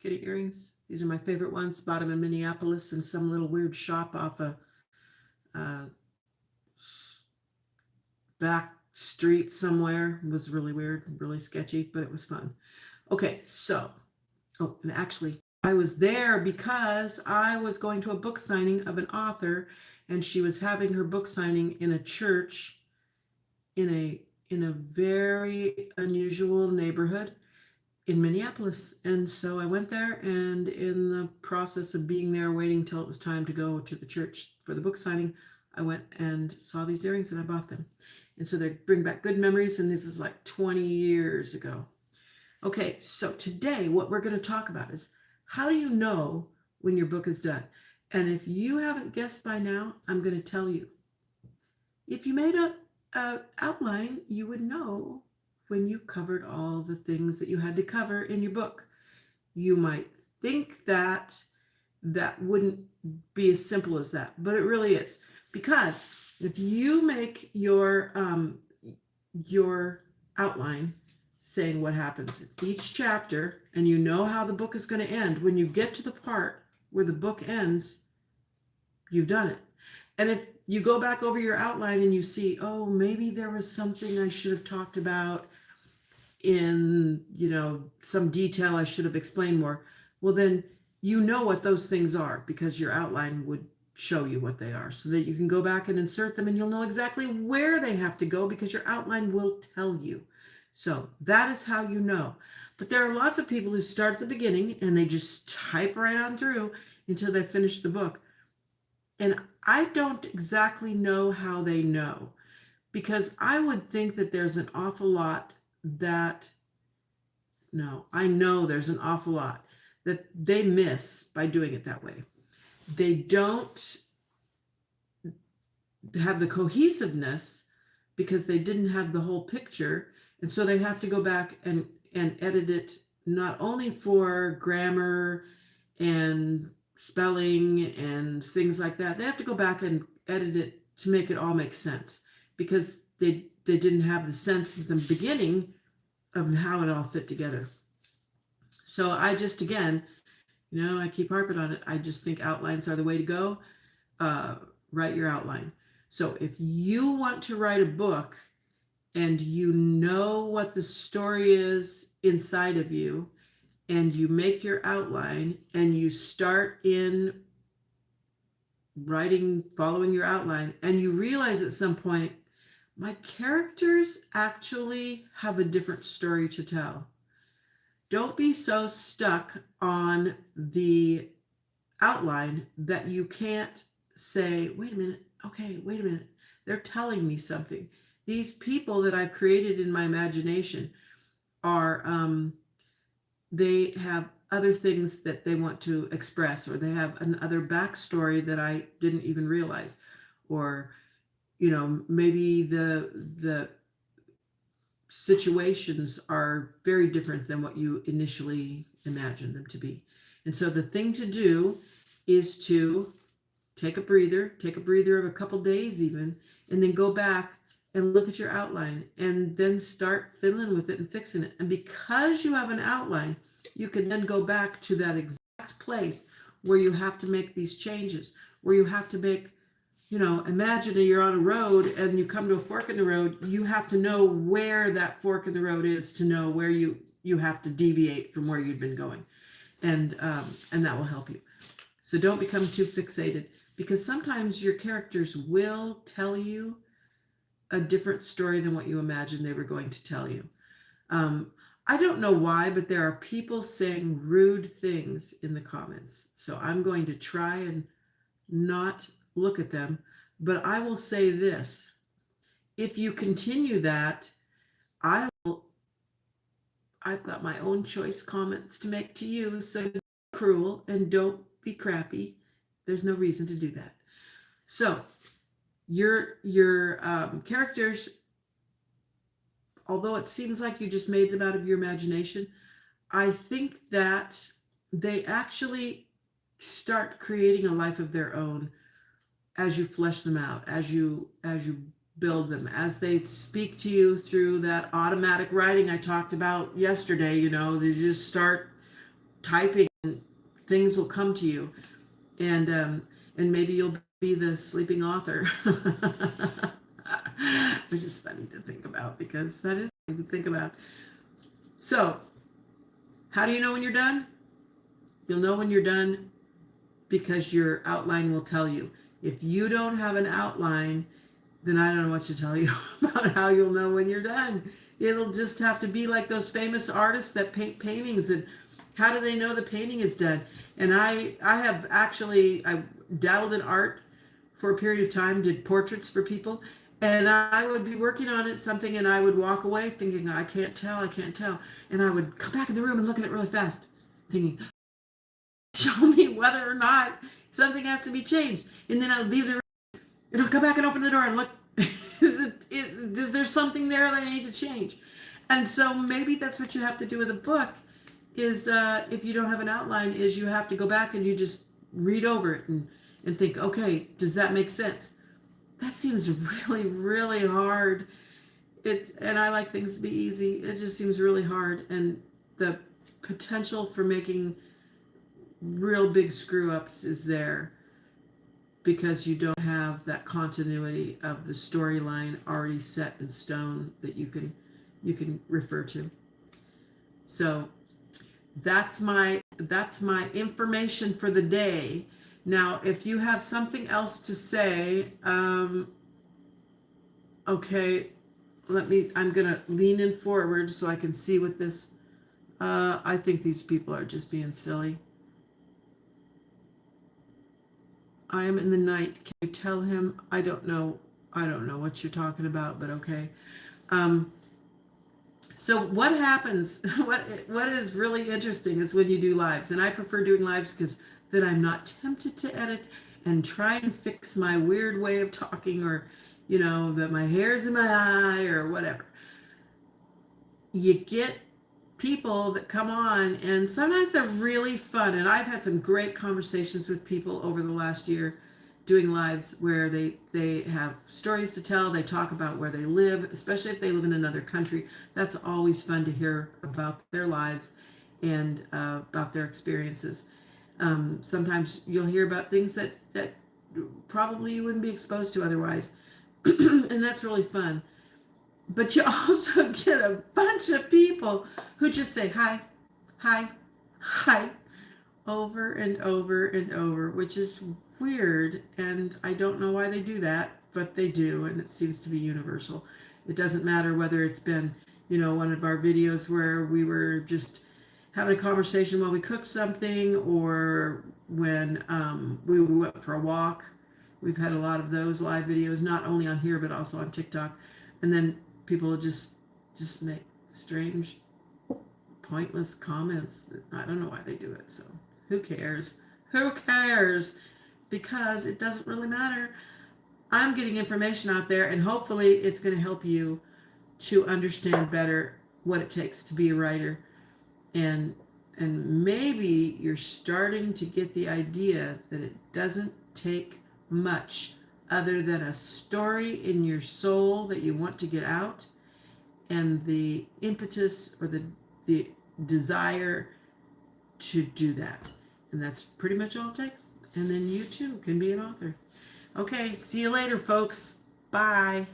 kitty earrings. These are my favorite ones. Bought them in Minneapolis in some little weird shop off a uh, back street somewhere. It was really weird, really sketchy, but it was fun. Okay, so, oh, and actually, I was there because I was going to a book signing of an author, and she was having her book signing in a church in a very unusual neighborhood in Minneapolis. And so I went there, and in the process of being there, waiting till it was time to go to the church for the book signing, I went and saw these earrings and I bought them. And so they bring back good memories, and this is like 20 years ago. Okay, so today what we're going to talk about is how do you know when your book is done? And if you haven't guessed by now, I'm going to tell you. If you made a outline, you would know when you've covered all the things that you had to cover in your book. You might think that that wouldn't be as simple as that, but it really is. Because if you make your outline saying what happens in each chapter, and you know how the book is going to end, when you get to the part where the book ends, you've done it. And if you go back over your outline and you see, oh, maybe there was something I should have talked about in, some detail I should have explained more, well, then you know what those things are because your outline would show you what they are so that you can go back and insert them, and you'll know exactly where they have to go because your outline will tell you. So that is how you know. But there are lots of people who start at the beginning and they just type right on through until they finish the book. And I don't exactly know how they know, because I would think that there's an awful lot that, no, I know there's an awful lot that they miss by doing it that way. They don't have the cohesiveness because they didn't have the whole picture. And so they have to go back and edit it, not only for grammar and spelling and things like that. They have to go back and edit it to make it all make sense because they didn't have the sense at the beginning of how it all fit together. So I just, again, I keep harping on it. I just think outlines are the way to go. Write your outline. So if you want to write a book and you know what the story is inside of you, and you make your outline and you start in writing, following your outline, and you realize at some point, my characters actually have a different story to tell. Don't be so stuck on the outline that you can't say, wait a minute, okay, wait a minute. They're telling me something. These people that I've created in my imagination are, they have other things that they want to express, or they have another backstory that I didn't even realize, or maybe the situations are very different than what you initially imagined them to be. And so the thing to do is to take a breather of a couple days even, and then go back and look at your outline and then start fiddling with it and fixing it. And because you have an outline, you can then go back to that exact place where you have to make these changes, where you have to make, imagine that you're on a road and you come to a fork in the road. You have to know where that fork in the road is to know where you have to deviate from where you've been going. And that will help you. So don't become too fixated, because sometimes your characters will tell you a different story than what you imagined they were going to tell you. I don't know why, but there are people saying rude things in the comments. So I'm going to try and not look at them. But I will say this. If you continue that, I've got my own choice comments to make to you. So don't be cruel and don't be crappy. There's no reason to do that. So your characters, although it seems like you just made them out of your imagination, I think that they actually start creating a life of their own as you flesh them out, as you build them, as they speak to you through that automatic writing I talked about yesterday. They just start typing things will come to you, and maybe you'll be the sleeping author. Which is funny to think about, because that is funny to think about. So, how do you know when you're done? You'll know when you're done because your outline will tell you. If you don't have an outline, then I don't know what to tell you about how you'll know when you're done. It'll just have to be like those famous artists that paint paintings, and how do they know the painting is done? And I have actually, I dabbled in art for a period of time, did portraits for people, and I would be working on it, something, and I would walk away thinking, I can't tell, I can't tell. And I would come back in the room and look at it really fast, thinking, show me whether or not something has to be changed. And then I'll leave the room, and I'll come back and open the door and look, is there something there that I need to change? And so maybe that's what you have to do with a book, is if you don't have an outline, is you have to go back and you just read over it and think, okay, does that make sense? That seems really, really hard. And I like things to be easy. It just seems really hard. And the potential for making real big screw ups is there because you don't have that continuity of the storyline already set in stone that you can refer to. So that's my information for the day. Now, if you have something else to say, okay, I'm gonna lean in forward so I can see what this, I think these people are just being silly. I am in the night. Can you tell him? I don't know what you're talking about, but okay. So what happens, what is really interesting is when you do lives, and I prefer doing lives because then I'm not tempted to edit and try and fix my weird way of talking, or, that my hair's in my eye or whatever. You get people that come on, and sometimes they're really fun, and I've had some great conversations with people over the last year doing lives where they have stories to tell. They talk about where they live, especially if they live in another country. That's always fun to hear about their lives and about their experiences. Sometimes you'll hear about things that probably you wouldn't be exposed to otherwise, and that's really fun. But you also get a bunch of people who just say hi, hi, hi, over and over and over, which is weird, and I don't know why they do that, but they do, and it seems to be universal. It doesn't matter whether it's been, one of our videos where we were just having a conversation while we cooked something, or when we went for a walk. We've had a lot of those live videos, not only on here, but also on TikTok. And then people just make strange, pointless comments. I don't know why they do it, so who cares? Who cares? Because it doesn't really matter. I'm getting information out there, and hopefully it's going to help you to understand better what it takes to be a writer. And maybe you're starting to get the idea that it doesn't take much other than a story in your soul that you want to get out, and the impetus or the desire to do that. And that's pretty much all it takes. And then you too can be an author. Okay, see you later, folks. Bye.